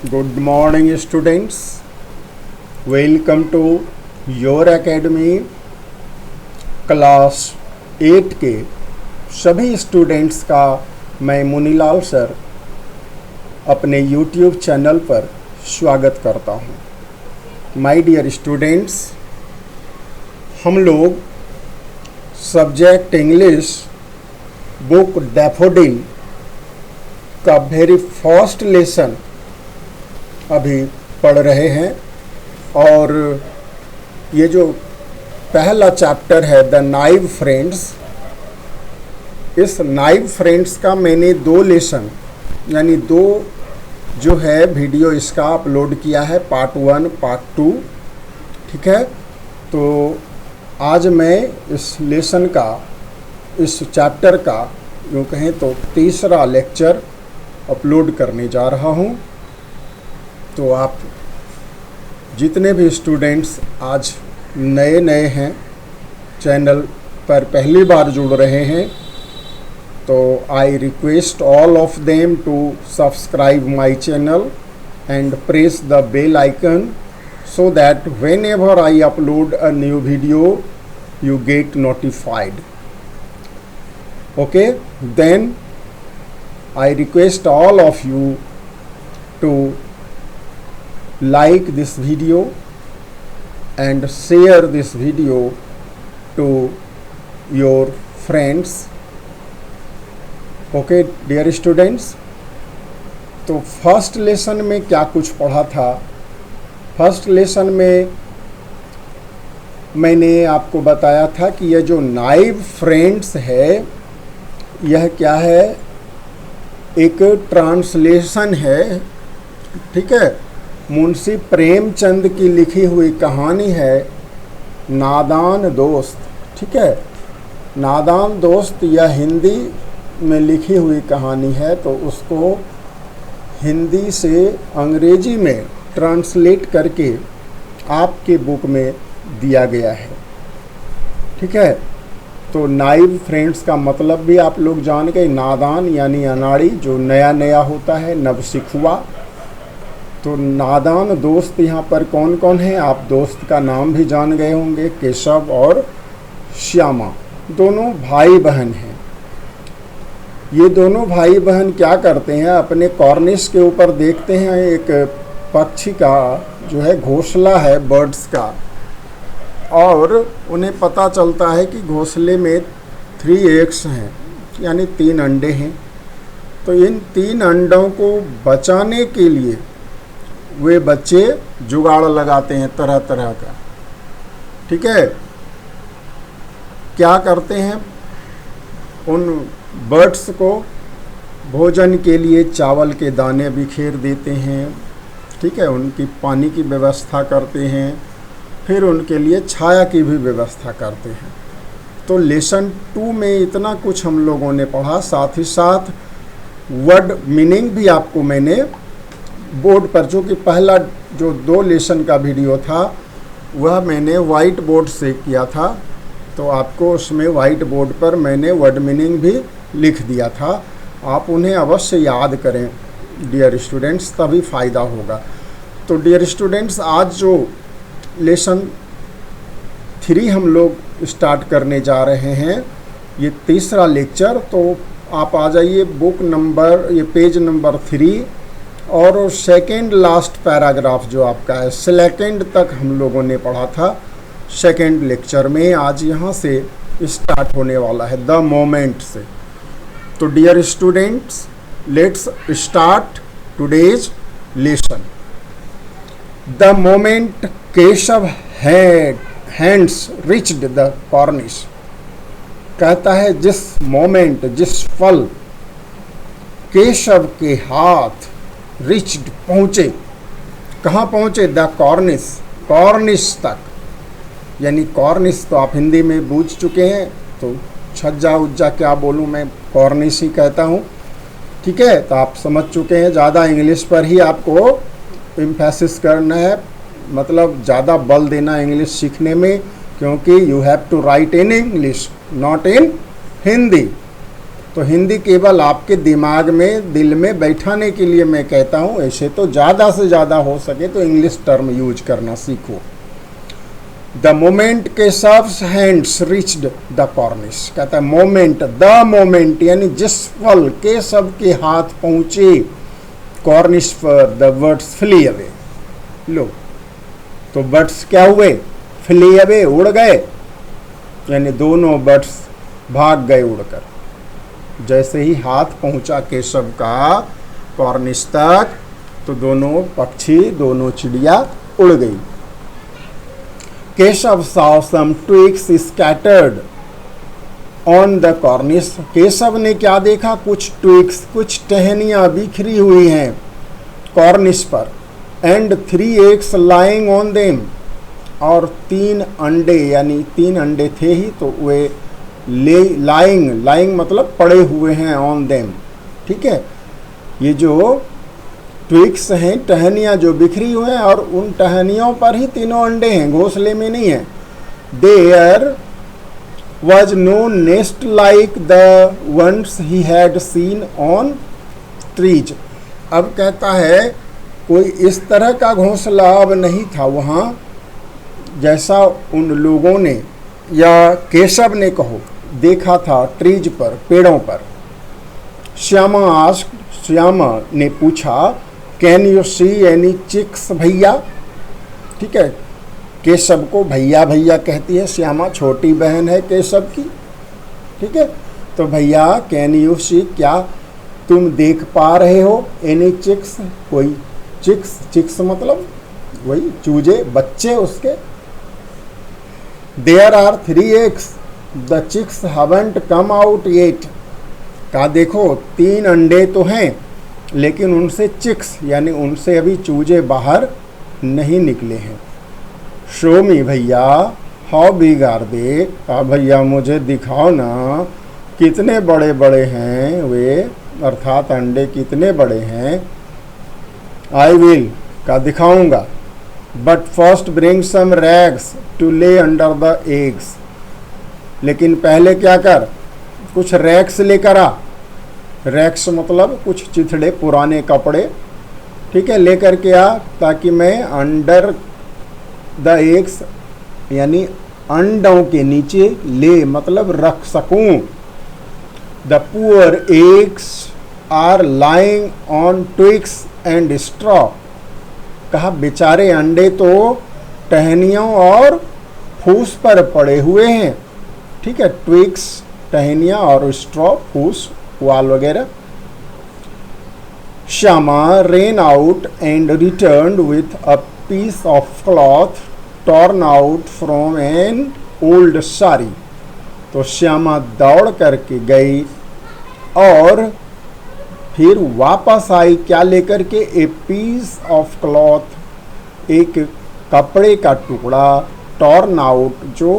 Good morning students. Welcome to your academy. Class 8 के सभी students का मैं मुनीलाल सर अपने YouTube चैनल पर स्वागत करता हूँ। माय डियर स्टूडेंट्स, हम लोग सब्जेक्ट इंग्लिश बुक डैफोडिल का वेरी फर्स्ट लेसन अभी पढ़ रहे हैं और ये जो पहला चैप्टर है द नाइव फ्रेंड्स, इस नाइव फ्रेंड्स का मैंने 2 लेसन यानी 2 जो है वीडियो इसका अपलोड किया है, पार्ट 1 पार्ट 2। ठीक है, तो आज मैं इस लेसन का, इस चैप्टर का यूँ कहें तो तीसरा लेक्चर अपलोड करने जा रहा हूँ। तो आप जितने भी स्टूडेंट्स आज नए हैं, चैनल पर पहली बार जुड़ रहे हैं, तो I request all of them to subscribe my channel and press the bell icon so that whenever I upload a new video you get notified. Okay, then I request all of you to like this video and share this video to your friends. Okay dear students, तो first lesson में क्या कुछ पढ़ा था। First lesson में मैंने आपको बताया था कि यह जो नाइव फ्रेंड्स है यह क्या है, एक ट्रांसलेशन है। ठीक है, मुंशी प्रेमचंद की लिखी हुई कहानी है नादान दोस्त। ठीक है, नादान दोस्त यह हिंदी में लिखी हुई कहानी है, तो उसको हिंदी से अंग्रेजी में ट्रांसलेट करके आपके बुक में दिया गया है। ठीक है, तो नाइव फ्रेंड्स का मतलब भी आप लोग जान गए, नादान यानी अनाड़ी, जो नया होता है, नवसिखुआ। तो नादान दोस्त यहाँ पर कौन कौन है, आप दोस्त का नाम भी जान गए होंगे, केशव और श्यामा, दोनों भाई बहन हैं। ये दोनों भाई बहन क्या करते हैं, अपने कॉर्निश के ऊपर देखते हैं एक पक्षी का जो है घोंसला है, बर्ड्स का, और उन्हें पता चलता है कि घोंसले में 3 एग्स हैं यानी 3 अंडे हैं। तो इन 3 अंडों को बचाने के लिए वे बच्चे जुगाड़ लगाते हैं तरह तरह का। ठीक है, क्या करते हैं, उन बर्ड्स को भोजन के लिए चावल के दाने बिखेर देते हैं। ठीक है, उनकी पानी की व्यवस्था करते हैं, फिर उनके लिए छाया की भी व्यवस्था करते हैं। तो लेसन 2 में इतना कुछ हम लोगों ने पढ़ा, साथ ही साथ वर्ड मीनिंग भी आपको मैंने बोर्ड पर, जो कि पहला जो 2 लेसन का वीडियो था वह मैंने वाइट बोर्ड से किया था, तो आपको उसमें वाइट बोर्ड पर मैंने वर्ड मीनिंग भी लिख दिया था। आप उन्हें अवश्य याद करें डियर स्टूडेंट्स, तभी फ़ायदा होगा। तो डियर स्टूडेंट्स, आज जो लेसन 3 हम लोग स्टार्ट करने जा रहे हैं, ये तीसरा लेक्चर। तो आप आ जाइए बुक नंबर, ये पेज नंबर 3 और सेकेंड लास्ट पैराग्राफ जो आपका है, सेकेंड तक हम लोगों ने पढ़ा था सेकेंड लेक्चर में। आज यहाँ से स्टार्ट होने वाला है द मोमेंट से। तो dear students, let's start today's lesson. The moment Keshav hands reached the cornice, कहता है जिस मोमेंट, जिस पल केशव के हाथ रिच्ड पहुँचे, कहाँ पहुँचे, द कॉर्निश, कॉर्निश तक, यानी कॉर्निश तो आप हिंदी में बूझ चुके हैं, तो छज्जा उज्जा क्या बोलूँ मैं, कॉर्निश ही कहता हूँ। ठीक है, तो आप समझ चुके हैं, ज़्यादा इंग्लिश पर ही आपको एम्फेसिस करना है, मतलब ज़्यादा बल देना इंग्लिश सीखने में, क्योंकि you have to write in English not in Hindi. तो हिंदी केवल आपके दिमाग में, दिल में बैठाने के लिए मैं कहता हूँ। ऐसे तो ज़्यादा से ज़्यादा हो सके तो इंग्लिश टर्म यूज करना सीखो। The moment Keshav's hands reached the cornice, कहता है मोमेंट, द मोमेंट यानी जिस पल केशव के हाथ पहुँचे कॉर्निश पर, द बर्ड्स फ्ली अवे। लो, तो बर्ड्स क्या हुए? फ्ली अवे, उड़ गए, यानी दोनों बर्ड्स भाग गए उड़कर। जैसे ही हाथ पहुंचा केशव का कॉर्निश तक, तो दोनों पक्षी, दोनों चिड़िया उड़ गई। Keshav saw some twigs scattered on the cornice, Keshav ने क्या देखा? कुछ ट्विग्स, कुछ टहनियाँ बिखरी हुई हैं कॉर्निश पर। And 3 eggs lying on them, और 3 अंडे, यानी 3 अंडे थे ही, तो वे लाइंग मतलब पड़े हुए हैं ऑन देम। ठीक है, ये जो ट्विग्स हैं, टहनियाँ जो बिखरी हुए हैं, और उन टहनियों पर ही तीनों अंडे हैं, घोंसले में नहीं है। There was no nest like the ones he had seen on trees. अब कहता है कोई इस तरह का घोंसला अब नहीं था वहाँ, जैसा उन लोगों ने या केशव ने कहो देखा था ट्रीज पर, पेड़ों पर। श्यामा ने पूछा, can you see any chicks भैया? ठीक है, केशव को भैया भैया कहती है श्यामा, छोटी बहन है केशव की। ठीक है, तो भैया कैन यू सी, क्या तुम देख पा रहे हो? एनी चिक्स, कोई चिक्स मतलब वही चूजे, बच्चे उसके। There are 3 eggs, the chicks haven't come out yet, कहा देखो 3 अंडे तो हैं, लेकिन उनसे चिक्स यानी उनसे अभी चूजे बाहर नहीं निकले हैं। शो मी भैया, हाउ बिग आर दे, कहा भैया मुझे दिखाओ ना कितने बड़े बड़े हैं वे, अर्थात अंडे कितने बड़े हैं। आई विल, का दिखाऊंगा, but first bring some rags to lay under the eggs, लेकिन पहले क्या कर, कुछ रैक्स लेकर आ। रैक्स मतलब कुछ चिथड़े, पुराने कपड़े, ठीक है, लेकर के आ, ताकि मैं अंडर द एग्स यानी अंडों के नीचे ले मतलब रख सकूं। The poor eggs are lying on twigs and straw, कहा बेचारे अंडे तो टहनियों और फूस पर पड़े हुए हैं। ठीक है, ट्विग्स टहनियाँ और स्ट्रॉ फूस पुआल वगैरह। Shyama ran out and returned with a piece of cloth torn out from an old sari, तो श्यामा दौड़ करके गई और फिर वापस आई, क्या लेकर के? ए पीस ऑफ क्लॉथ, एक कपड़े का टुकड़ा, टॉर्न आउट जो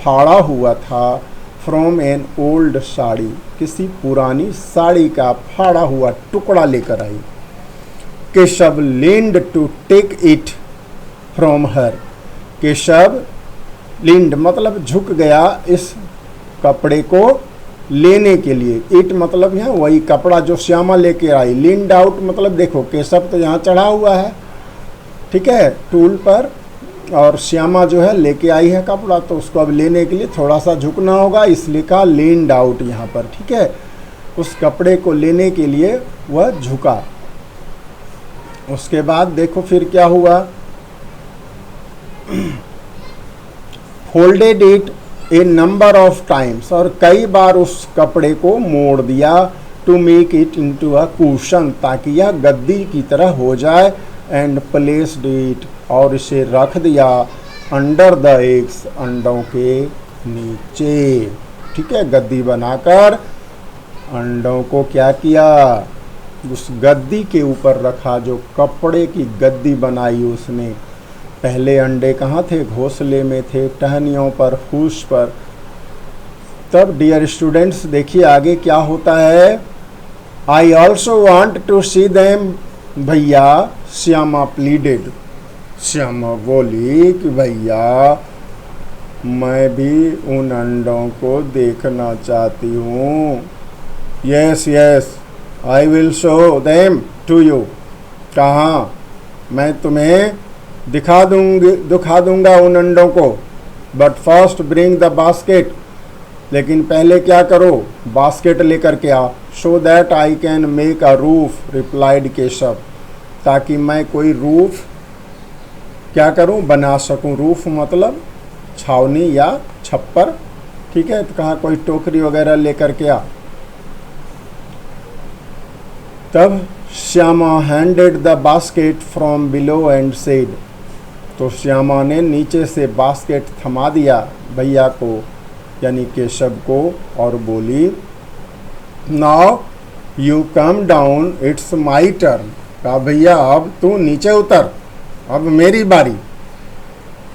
फाड़ा हुआ था, फ्रॉम एन ओल्ड साड़ी, किसी पुरानी साड़ी का फाड़ा हुआ टुकड़ा लेकर आई। Keshav leaned to take it from her, Keshav leaned मतलब झुक गया इस कपड़े को लेने के लिए। इट मतलब यहाँ वही कपड़ा जो श्यामा लेके आई। लीन्ड आउट मतलब देखो केशव तो यहाँ चढ़ा हुआ है, ठीक है, टूल पर, और श्यामा जो है लेके आई है कपड़ा, तो उसको अब लेने के लिए थोड़ा सा झुकना होगा, इसलिए कहा लीन्ड आउट यहाँ पर। ठीक है, उस कपड़े को लेने के लिए वह झुका। उसके बाद देखो फिर क्या हुआ, folded it a number of times, और कई बार उस कपड़े को मोड़ दिया, to make it into a cushion, ताकि यह गद्दी की तरह हो जाए। एंड प्लेस्ड इट, और इसे रख दिया अंडर द एग्स, अंडों के नीचे। ठीक है, गद्दी बनाकर अंडों को क्या किया, उस गद्दी के ऊपर रखा, जो कपड़े की गद्दी बनाई उसने। पहले अंडे कहाँ थे? घोंसले में थे, टहनियों पर, फूस पर। तब डियर स्टूडेंट्स देखिए आगे क्या होता है। I also want to see them भैया, श्यामा प्लीडेड, श्यामा बोली कि भैया मैं भी उन अंडों को देखना चाहती हूँ। Yes yes I will show them to you. कहाँ, मैं तुम्हें दिखा दूंगा उन अंडों को। But first bring the basket, लेकिन पहले क्या करो, बास्केट लेकर के आओ। So that I can make a roof, replied Keshav, ताकि मैं कोई रूफ क्या करूं, बना सकूं। रूफ मतलब छावनी या छप्पर, ठीक है। तो कहा कोई टोकरी वगैरह लेकर के आ। तब Shyama handed the basket from below and said, तो श्यामा ने नीचे से बास्केट थमा दिया भैया को, यानी केशव को, और बोली now you come down, it's my turn. कहा भैया अब तू नीचे उतर, अब मेरी बारी।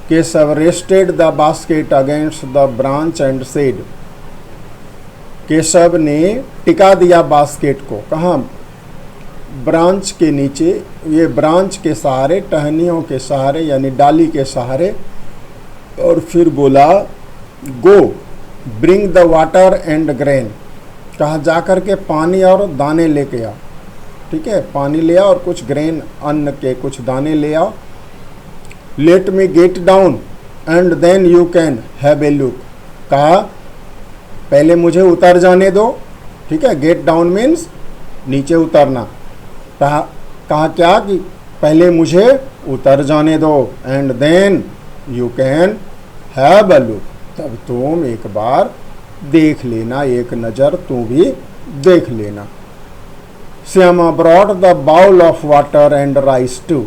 Keshav rested the basket against the branch and said, Keshav ने टिका दिया बास्केट को, कहाँ, ब्रांच के नीचे, ये ब्रांच के सहारे, टहनियों के सहारे यानी डाली के सहारे। और फिर बोला go bring the water and grain, कहा जाकर के पानी और दाने लेके आ, ठीक है, पानी ले आओ और कुछ ग्रेन, अन्न के कुछ दाने ले आओ। Let me get down and then you can have a look, कहा पहले मुझे उतर जाने दो, ठीक है, गेट डाउन मीन्स नीचे उतरना। कहा क्या कि पहले मुझे उतर जाने दो, and then you can have a look, तब तुम एक बार देख लेना, एक नज़र तू भी देख लेना। Shyama brought the bowl of water and rice too,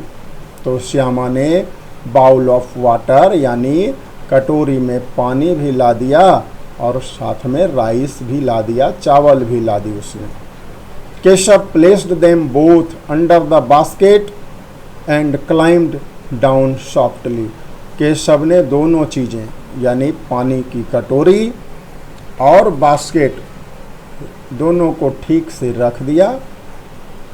तो श्यामा ने बाउल ऑफ वाटर यानी कटोरी में पानी भी ला दिया और साथ में राइस भी ला दिया, चावल भी ला दी उसने। Keshav placed them both under the basket and climbed down softly, Keshav ने दोनों चीज़ें यानी पानी की कटोरी और बास्केट दोनों को ठीक से रख दिया,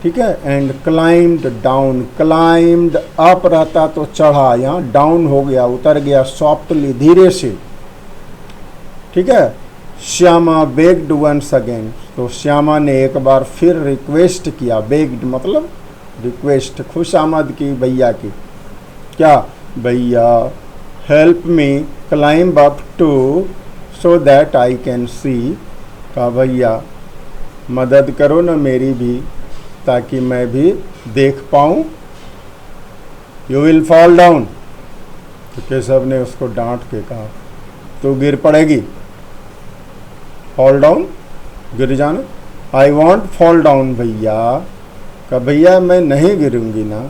ठीक है। And climbed down, climbed up रहता तो चढ़ा, यहाँ डाउन हो गया, उतर गया, सॉफ्टली धीरे से, ठीक है। श्यामा बेग्ड वंस अगेन, तो श्यामा ने एक बार फिर रिक्वेस्ट किया, बेग्ड मतलब रिक्वेस्ट, खुशामद की भैया की, क्या, भैया help me climb up too so that I can see, कहा भैया मदद करो ना मेरी भी, ताकि मैं भी देख पाऊँ। यू विल फॉल डाउन, तो केशव ने उसको डांट के कहा तो गिर पड़ेगी, फॉल डाउन गिर जाना। आई वॉन्ट फॉल डाउन भैया, कहा भैया मैं नहीं गिरूंगी ना।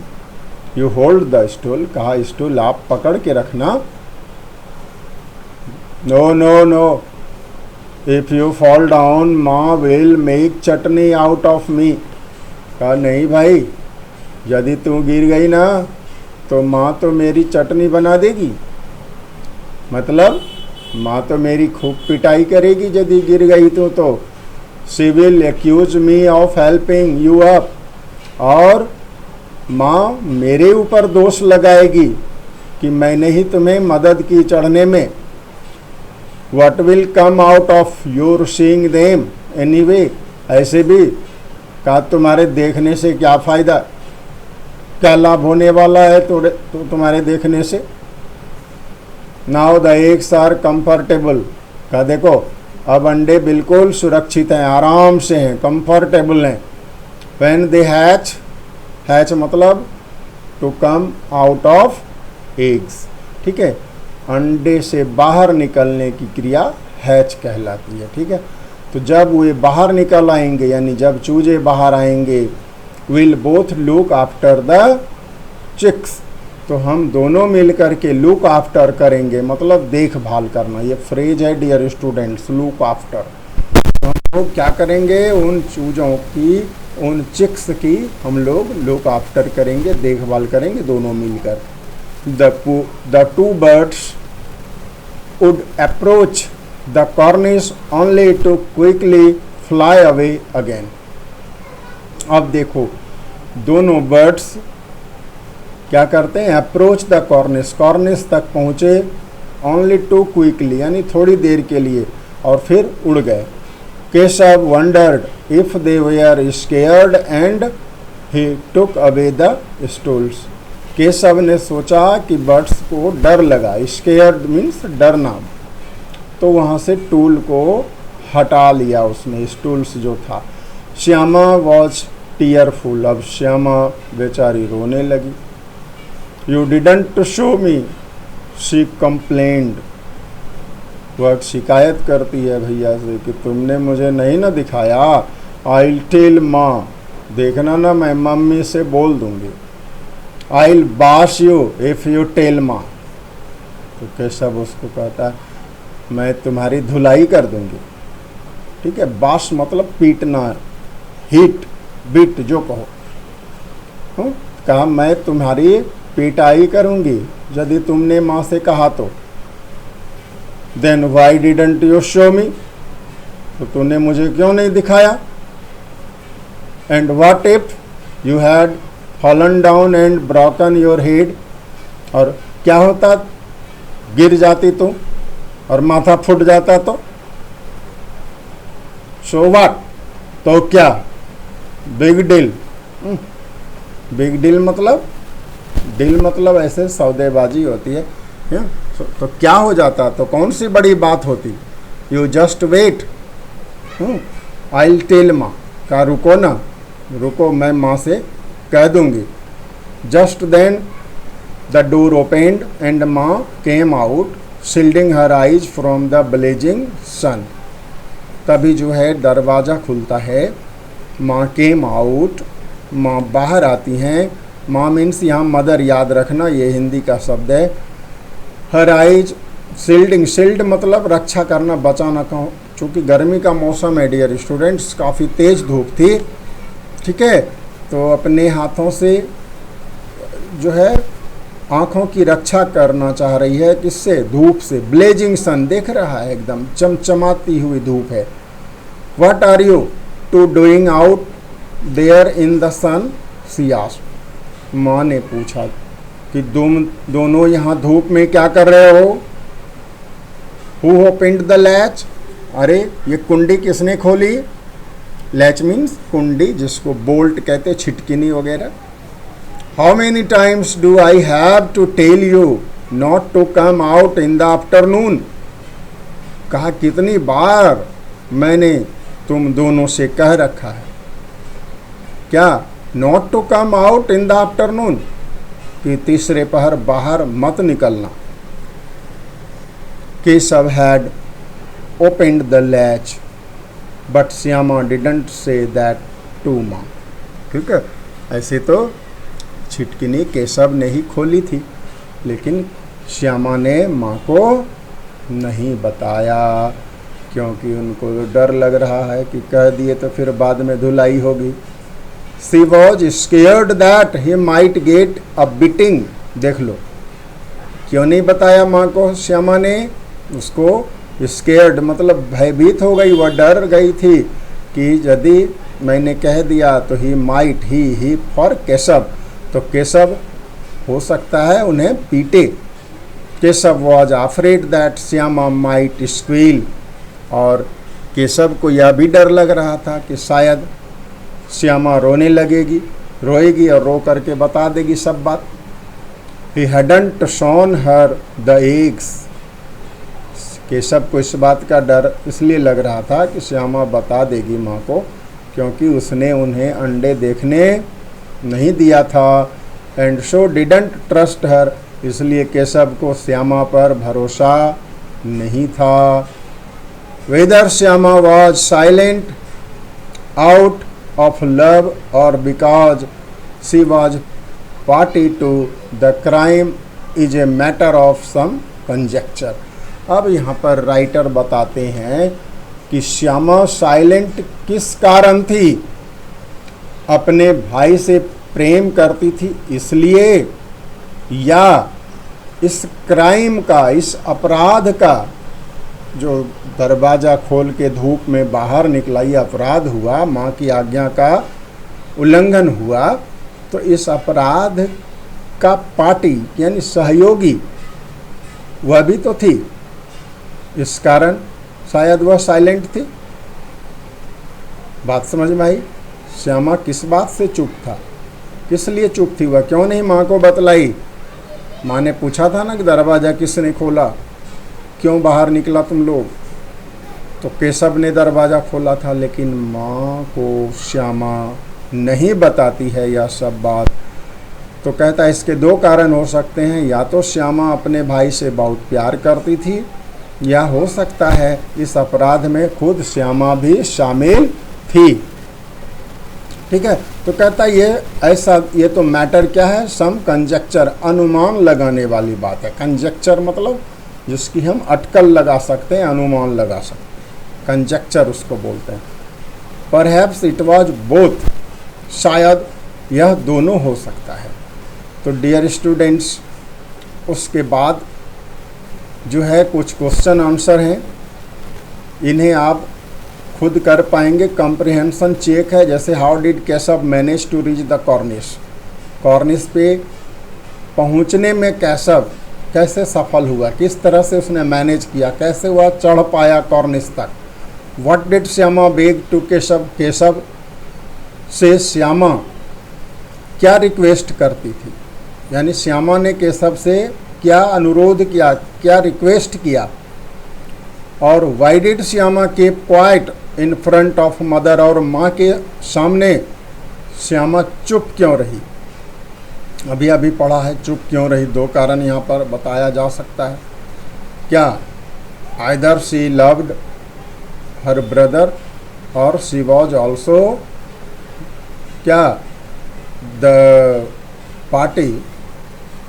यू होल्ड द स्टूल, कहा स्टूल आप पकड़ के रखना। No no no, if you fall down माँ will make chutney out of me, कहा नहीं भाई यदि तू गिर गई ना तो माँ तो मेरी चटनी बना देगी, मतलब माँ तो मेरी खूब पिटाई करेगी यदि गिर गई तो she will accuse me of helping you up, और माँ मेरे ऊपर दोष लगाएगी कि मैंने ही तुम्हें मदद की चढ़ने में। What will come out of your seeing them anyway, ऐसे भी कहा तुम्हारे देखने से क्या फ़ायदा, क्या लाभ होने वाला है तो तुम्हारे देखने से। Now the eggs are comfortable, कहा देखो अब अंडे बिल्कुल सुरक्षित हैं, आराम से हैं, कंफर्टेबल हैं। व्हेन दे हैच, हैच मतलब to come out of eggs, ठीक है, अंडे से बाहर निकलने की क्रिया हैच कहलाती है, ठीक है। तो जब वे बाहर निकल आएंगे यानी जब चूजे बाहर आएंगे, will both look after the chicks, तो हम दोनों मिल कर के लुक आफ्टर करेंगे, मतलब देखभाल करना, ये फ्रेज है डियर स्टूडेंट्स, लुक आफ्टर। तो हम लोग क्या करेंगे, उन चूजों की, उन चिक्स की हम लोग लुक आफ्टर करेंगे, देखभाल करेंगे दोनों मिलकर। The two birds would approach the cornice only to quickly fly away again. अब देखो दोनों बर्ड्स क्या करते हैं, अप्रोच द कॉर्निस, कॉर्निस तक पहुँचे, ओनली टू क्विकली यानी थोड़ी देर के लिए, और फिर उड़ गए। Keshav wondered if they were scared and he took away the stools. Keshav ने सोचा कि बर्ड्स को डर लगा, स्केयर्ड मीन्स डरना, तो वहाँ से टूल को हटा लिया उसने, स्टूल्स जो था। श्यामा वॉज टीयरफुल, अब श्यामा बेचारी रोने लगी। You didn't show me, she complained, वह शिकायत करती है भैया से कि तुमने मुझे नहीं ना दिखाया। आई टेल माँ, देखना ना मैं मम्मी से बोल दूंगी। I will bash you if you tell Maa, तो केशव उसको कहता है मैं तुम्हारी धुलाई कर दूंगी। ठीक है, बाश मतलब पीटना, हिट बिट जो कहो। कहा मैं तुम्हारी पिटाई करूंगी यदि तुमने माँ से कहा तो। Then why didn't you show me, तो तूने मुझे क्यों नहीं दिखाया। And what if you had fallen down and broken your head, और क्या होता गिर जाती तो और माथा फूट जाता तो। सो व्हाट, तो क्या, बिग डील। बिग डील मतलब, डील मतलब ऐसे सौदेबाजी होती है। तो क्या हो जाता, तो कौन सी बड़ी बात होती। You just wait, I will tell Maa, का रुको ना, रुको मैं माँ से कह दूंगी। Just then the door opened and माँ came out shielding her eyes from the blazing sun. तभी जो है दरवाज़ा खुलता है, माँ केम आउट, माँ बाहर आती हैं। माँ मीन्स यहाँ मदर, याद रखना ये हिंदी का शब्द है। हर आइज शील्डिंग, शील्ड मतलब रक्षा करना, बचाना कहो, चूँकि गर्मी का मौसम है डियर स्टूडेंट्स, काफ़ी तेज़ धूप थी। ठीक है, तो अपने हाथों से जो है आँखों की रक्षा करना चाह रही है, किससे, धूप से। ब्लेजिंग सन, देख रहा है एकदम चमचमाती हुई धूप है। What are you two doing out there in the sun, she asked. माँ ने पूछा कि तुम दोनों यहाँ धूप में क्या कर रहे हो। हु ओपन्ड द लैच, अरे ये कुंडी किसने खोली। लैच मीन्स कुंडी, जिसको बोल्ट कहते, छिटकिनी वगैरह। How many times do I have to tell you not to come out in the afternoon. कहा कितनी बार मैंने तुम दोनों से कह रखा है, क्या, not to come out in the afternoon, कि तीसरे पहर बाहर मत निकलना। Keshav had opened the latch but Shyama didn't say that to माँ। ठीक है, ऐसे तो छिटकिनी केशव ने ही खोली थी, लेकिन श्यामा ने माँ को नहीं बताया, क्योंकि उनको डर लग रहा है कि कह दिए तो फिर बाद में धुलाई होगी। She was scared that he might get a beating। देख लो, क्यों नहीं बताया माँ को श्यामा ने, उसको स्केयर्ड मतलब भयभीत हो गई, वह डर गई थी कि यदि मैंने कह दिया तो he might, he for Keshav, तो केशव हो सकता है उन्हें पीटे। Keshav was afraid that Shyama might squeal, और केशव को यह भी डर लग रहा था कि शायद श्यामा रोने लगेगी, रोएगी और रो करके बता देगी सब बात। He hadn't shown her the eggs। Keshav को इस बात का डर इसलिए लग रहा था कि श्यामा बता देगी माँ को, क्योंकि उसने उन्हें अंडे देखने नहीं दिया था। And so didn't trust her, इसलिए केशव को श्यामा पर भरोसा नहीं था। Whether Shyama was silent out of love or because she was party to the crime is a matter of some conjecture। अब यहाँ पर राइटर बताते हैं कि श्यामा साइलेंट किस कारण थी। अपने भाई से प्रेम करती थी इसलिए, या इस क्राइम का, इस अपराध का, जो दरवाज़ा खोल के धूप में बाहर निकला, ये अपराध हुआ, माँ की आज्ञा का उल्लंघन हुआ, तो इस अपराध का पार्टी यानी सहयोगी वह भी तो थी, इस कारण शायद वह साइलेंट थी। बात समझ में आई? श्यामा किस बात से चुप था, किस लिए चुप थी वह, क्यों नहीं माँ को बतलाई? माँ ने पूछा था ना कि दरवाज़ा किसने खोला, क्यों बाहर निकला तुम लोग? तो केशव ने दरवाज़ा खोला था, लेकिन माँ को श्यामा नहीं बताती है यह सब बात। तो कहता है इसके दो कारण हो सकते हैं, या तो श्यामा अपने भाई से बहुत प्यार करती थी, या हो सकता है इस अपराध में खुद श्यामा भी शामिल थी। ठीक है, तो कहता है ये तो मैटर क्या है, सम कंजेक्चर, अनुमान लगाने वाली बात है। कंजेक्चर मतलब जिसकी हम अटकल लगा सकते हैं, अनुमान लगा सकते हैं, कंजेक्चर उसको बोलते हैं। परहैप्स इट वाज बोथ, शायद यह दोनों हो सकता है। तो डियर स्टूडेंट्स, उसके बाद जो है कुछ क्वेश्चन आंसर हैं, इन्हें आप खुद कर पाएंगे। कॉम्प्रिहेंशन चेक है, जैसे how did Keshav manage to reach the cornice, cornice पे पहुंचने में केशव कैसे सफल हुआ, किस तरह से उसने मैनेज किया, कैसे वह चढ़ पाया कॉर्निश तक। What did Shyama beg to Keshav, Keshav से श्यामा क्या रिक्वेस्ट करती थी, यानी श्यामा ने केशव से क्या अनुरोध किया, क्या रिक्वेस्ट किया। और why did Shyama keep quiet in front of mother, और माँ के सामने श्यामा चुप क्यों रही। अभी अभी पढ़ा है चुप क्यों रही, दो कारण यहाँ पर बताया जा सकता है। क्या either she loved her brother और शी वॉज ऑल्सो क्या द पार्टी,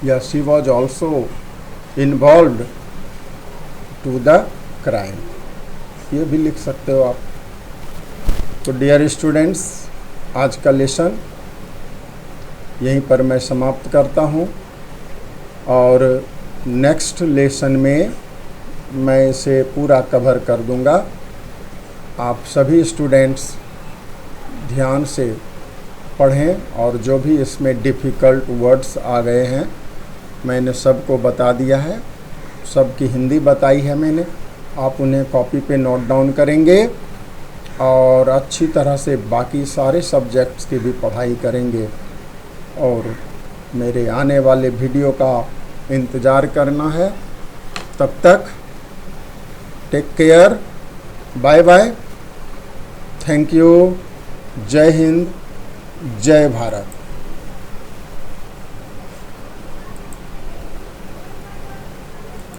या she was also involved to the crime, ये भी लिख सकते हो आप। तो डियर स्टूडेंट्स, आज का लेसन यहीं पर मैं समाप्त करता हूँ, और नेक्स्ट लेसन में मैं इसे पूरा कवर कर दूँगा। आप सभी स्टूडेंट्स ध्यान से पढ़ें, और जो भी इसमें डिफ़िकल्ट वर्ड्स आ गए हैं मैंने सबको बता दिया है, सबकी हिंदी बताई है मैंने। आप उन्हें कॉपी पे नोट डाउन करेंगे और अच्छी तरह से बाकी सारे सब्जेक्ट्स की भी पढ़ाई करेंगे, और मेरे आने वाले वीडियो का इंतज़ार करना है। तब तक take care, bye bye, thank you, जय हिंद, जय भारत।